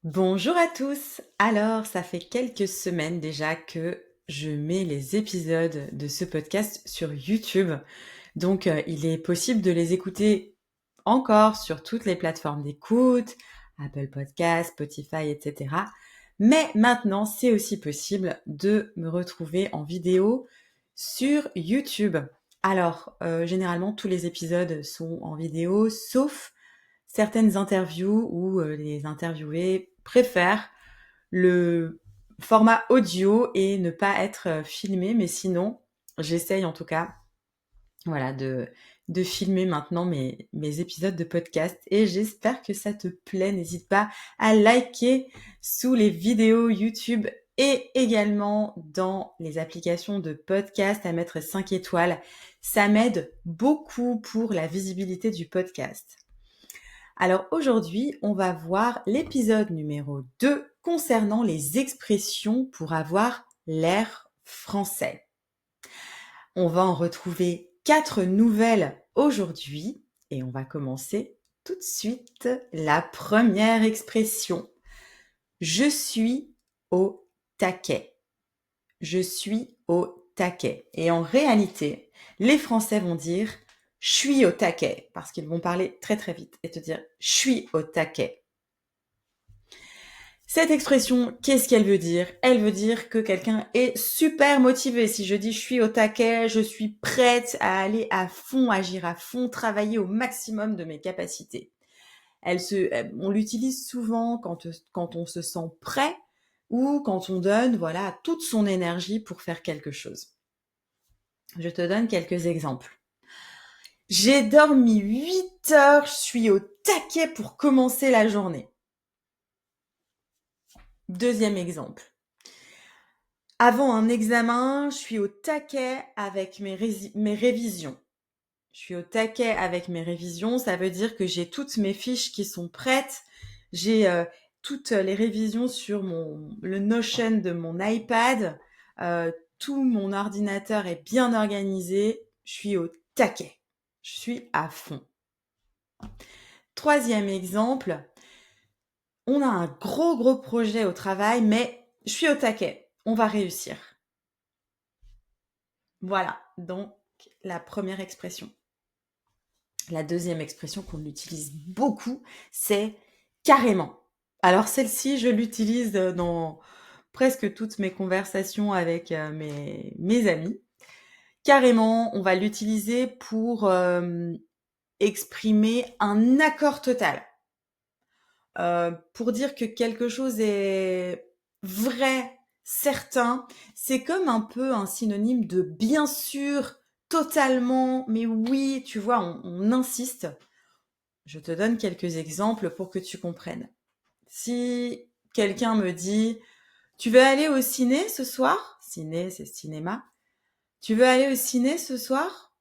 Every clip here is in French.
Bonjour à tous. Alors, ça fait quelques semaines déjà que je mets les épisodes de ce podcast sur YouTube. Donc, il est possible de les écouter encore sur toutes les plateformes d'écoute, Apple Podcasts, Spotify, etc. Mais maintenant, c'est aussi possible de me retrouver en vidéo sur YouTube. Alors, généralement, tous les épisodes sont en vidéo, sauf certaines interviews où les interviewés préfèrent le format audio et ne pas être filmé, mais sinon, j'essaye en tout cas, voilà, de filmer maintenant mes épisodes de podcast et j'espère que ça te plaît. N'hésite pas à liker sous les vidéos YouTube et également dans les applications de podcast à mettre 5 étoiles. Ça m'aide beaucoup pour la visibilité du podcast. Alors aujourd'hui, on va voir l'épisode numéro 2 concernant les expressions pour avoir l'air français. On va en retrouver 4 nouvelles aujourd'hui et on va commencer tout de suite la première expression. Je suis au taquet. Je suis au taquet. Et en réalité, les Français vont dire je suis au taquet, parce qu'ils vont parler très très vite et te dire je suis au taquet. Cette expression, qu'est-ce qu'elle veut dire? Elle veut dire que quelqu'un est super motivé. Si je dis je suis au taquet, je suis prête à aller à fond, agir à fond, travailler au maximum de mes capacités. On l'utilise souvent quand on se sent prêt ou quand on donne, voilà, toute son énergie pour faire quelque chose. Je te donne quelques exemples. J'ai dormi 8 heures, je suis au taquet pour commencer la journée. Deuxième exemple. Avant un examen, je suis au taquet avec mes révisions. Je suis au taquet avec mes révisions, ça veut dire que j'ai toutes mes fiches qui sont prêtes. J'ai toutes les révisions sur le Notion de mon iPad. Tout mon ordinateur est bien organisé. Je suis au taquet. Je suis à fond. Troisième exemple, on a un gros projet au travail, mais je suis au taquet. On va réussir. Voilà, donc la première expression. La deuxième expression qu'on utilise beaucoup, c'est carrément. Alors celle-ci, je l'utilise dans presque toutes mes conversations avec mes amis. Carrément, on va l'utiliser pour exprimer un accord total. Pour dire que quelque chose est vrai, certain, c'est comme un peu un synonyme de bien sûr, totalement, mais oui, tu vois, on insiste. Je te donne quelques exemples pour que tu comprennes. Si quelqu'un me dit, tu veux aller au ciné ce soir? Ciné, c'est cinéma. Tu veux aller au ciné ce soir?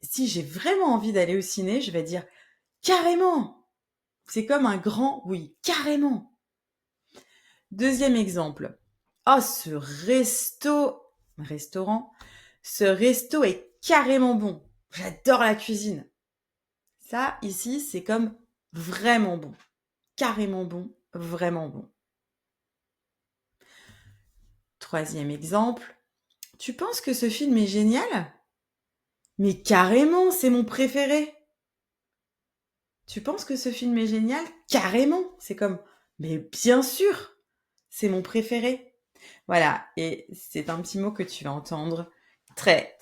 Si j'ai vraiment envie d'aller au ciné, je vais dire carrément. C'est comme un grand oui, carrément. Deuxième exemple. Oh, restaurant, ce resto est carrément bon. J'adore la cuisine. Ça, ici, c'est comme vraiment bon. Carrément bon, vraiment bon. Troisième exemple. Tu penses que ce film est génial? Mais carrément, c'est mon préféré. Tu penses que ce film est génial? Carrément. C'est comme, mais bien sûr, c'est mon préféré. Voilà, et c'est un petit mot que tu vas entendre très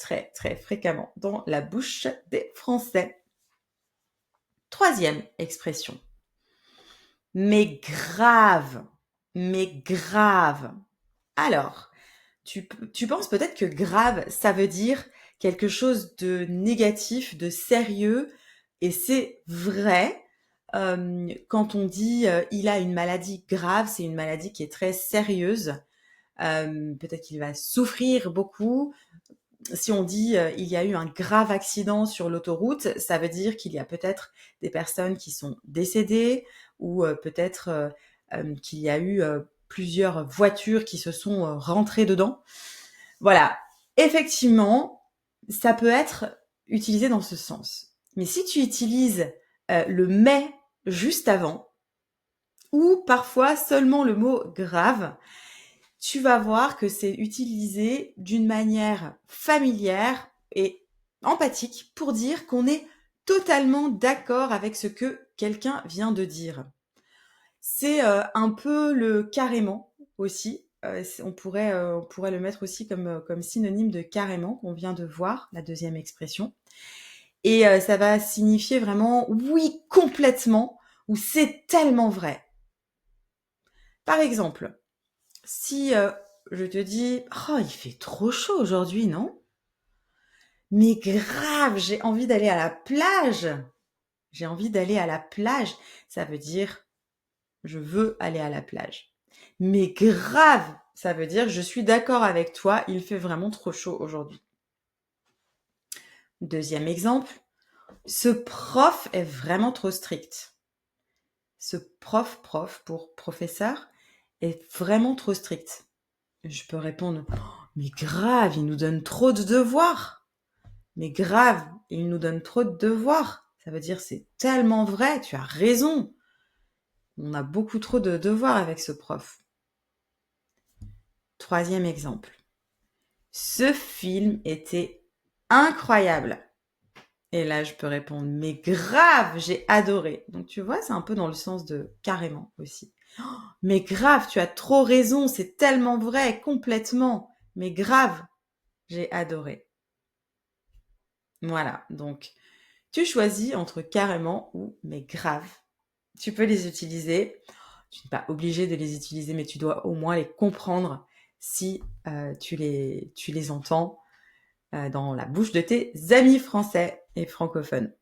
fréquemment dans la bouche des Français. Troisième expression. Mais grave, mais grave. Alors, tu penses peut-être que grave, ça veut dire quelque chose de négatif, de sérieux, et c'est vrai. Quand on dit il a une maladie grave, c'est une maladie qui est très sérieuse. Peut-être qu'il va souffrir beaucoup. Si on dit il y a eu un grave accident sur l'autoroute, ça veut dire qu'il y a peut-être des personnes qui sont décédées ou peut-être qu'il y a eu plusieurs voitures qui se sont rentrées dedans. Voilà, effectivement, ça peut être utilisé dans ce sens. Mais si tu utilises le mais juste avant, ou parfois seulement le mot grave, tu vas voir que c'est utilisé d'une manière familière et empathique pour dire qu'on est totalement d'accord avec ce que quelqu'un vient de dire. C'est un peu le carrément aussi. On pourrait le mettre aussi comme synonyme de carrément qu'on vient de voir, la deuxième expression. Et ça va signifier vraiment oui, complètement, ou c'est tellement vrai. Par exemple, si je te dis oh, il fait trop chaud aujourd'hui, non? Mais grave, j'ai envie d'aller à la plage. J'ai envie d'aller à la plage. Ça veut dire je veux aller à la plage. Mais grave, ça veut dire je suis d'accord avec toi, il fait vraiment trop chaud aujourd'hui. Deuxième exemple, ce prof est vraiment trop strict. Ce prof pour professeur est vraiment trop strict. Je peux répondre mais grave, il nous donne trop de devoirs. Mais grave, il nous donne trop de devoirs. Ça veut dire c'est tellement vrai, tu as raison. On a beaucoup trop de devoirs avec ce prof. Troisième exemple. Ce film était incroyable. Et là, je peux répondre, mais grave, j'ai adoré. Donc tu vois, c'est un peu dans le sens de carrément aussi. Oh, mais grave, tu as trop raison, c'est tellement vrai, complètement. Mais grave, j'ai adoré. Voilà, donc tu choisis entre carrément ou mais grave. Tu peux les utiliser. Tu n'es pas obligé de les utiliser, mais tu dois au moins les comprendre si tu les entends dans la bouche de tes amis français et francophones.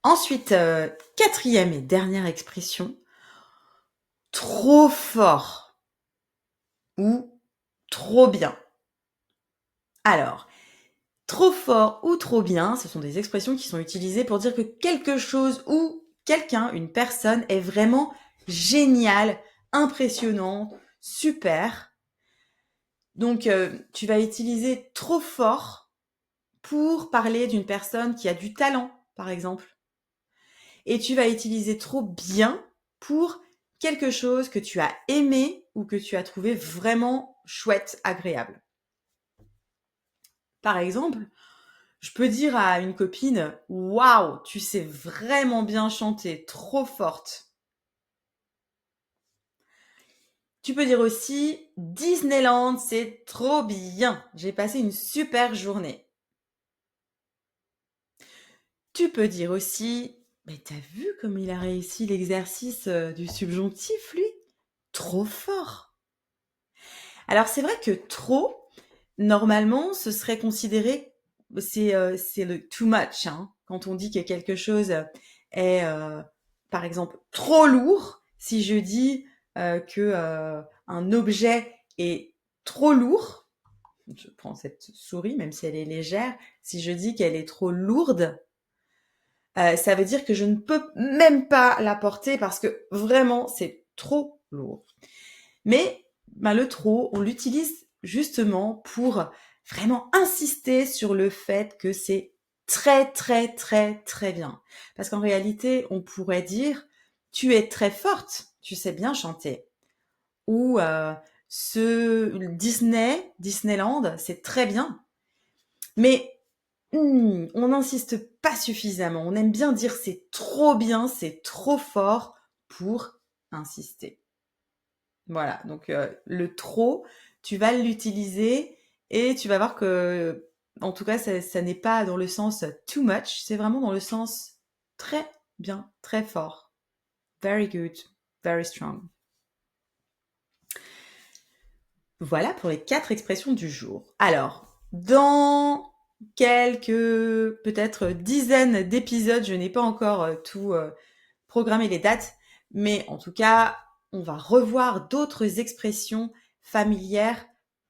Ensuite, quatrième et dernière expression, trop fort ou trop bien. Alors, trop fort ou trop bien, ce sont des expressions qui sont utilisées pour dire que quelque chose ou quelqu'un, une personne, est vraiment génial, impressionnant, super. Donc, tu vas utiliser trop fort pour parler d'une personne qui a du talent, par exemple. Et tu vas utiliser trop bien pour quelque chose que tu as aimé ou que tu as trouvé vraiment chouette, agréable. Par exemple, je peux dire à une copine « Waouh, tu sais vraiment bien chanter, trop forte ». Tu peux dire aussi « Disneyland, c'est trop bien, j'ai passé une super journée ». Tu peux dire aussi « Mais t'as vu comme il a réussi l'exercice du subjonctif, lui? Trop fort !» Alors c'est vrai que trop, normalement, ce serait considéré, c'est le too much, hein. Quand on dit que quelque chose est, par exemple, trop lourd, si je dis que un objet est trop lourd, je prends cette souris, même si elle est légère, si je dis qu'elle est trop lourde, ça veut dire que je ne peux même pas la porter parce que vraiment, c'est trop lourd. Mais le trop, on l'utilise justement pour vraiment insister sur le fait que c'est très très très très bien. Parce qu'en réalité, on pourrait dire tu es très forte, tu sais bien chanter. Ou ce Disneyland, c'est très bien. Mais on n'insiste pas suffisamment. On aime bien dire c'est trop bien, c'est trop fort pour insister. Voilà, donc le trop, tu vas l'utiliser et tu vas voir que, en tout cas, ça n'est pas dans le sens too much, c'est vraiment dans le sens très bien, très fort. Very good, very strong. Voilà pour les 4 expressions du jour. Alors, dans quelques, peut-être dizaines d'épisodes, je n'ai pas encore tout programmé les dates, mais en tout cas, on va revoir d'autres expressions familières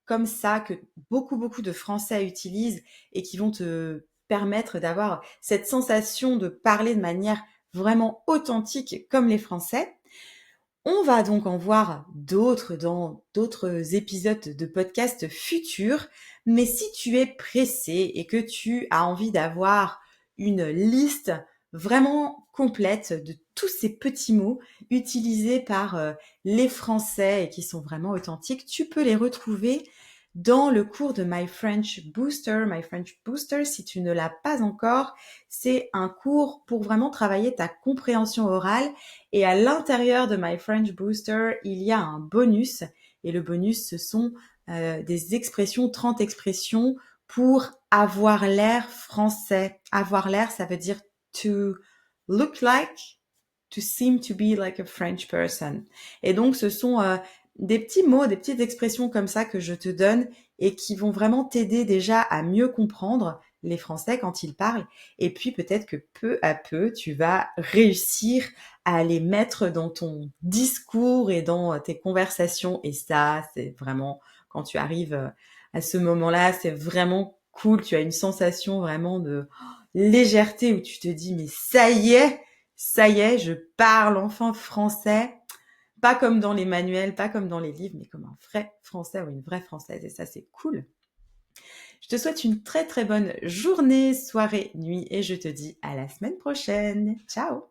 comme ça que beaucoup de Français utilisent et qui vont te permettre d'avoir cette sensation de parler de manière vraiment authentique comme les Français. On va donc en voir d'autres dans d'autres épisodes de podcasts futurs. Mais si tu es pressé et que tu as envie d'avoir une liste vraiment complète de tous ces petits mots utilisés par les Français et qui sont vraiment authentiques, tu peux les retrouver dans le cours de My French Booster. My French Booster, si tu ne l'as pas encore, c'est un cours pour vraiment travailler ta compréhension orale. Et à l'intérieur de My French Booster, il y a un bonus. Et le bonus, ce sont des expressions, 30 expressions pour avoir l'air français. Avoir l'air, ça veut dire to look like, to seem to be like a French person. Et donc, ce sont des petits mots, des petites expressions comme ça que je te donne et qui vont vraiment t'aider déjà à mieux comprendre les Français quand ils parlent. Et puis, peut-être que peu à peu, tu vas réussir à les mettre dans ton discours et dans tes conversations. Et ça, c'est vraiment, quand tu arrives à ce moment-là, c'est vraiment cool. Tu as une sensation vraiment de légèreté où tu te dis, mais ça y est, je parle enfin français. Pas comme dans les manuels, pas comme dans les livres, mais comme un vrai français ou une vraie française. Et ça, c'est cool. Je te souhaite une très très bonne journée, soirée, nuit et je te dis à la semaine prochaine. Ciao!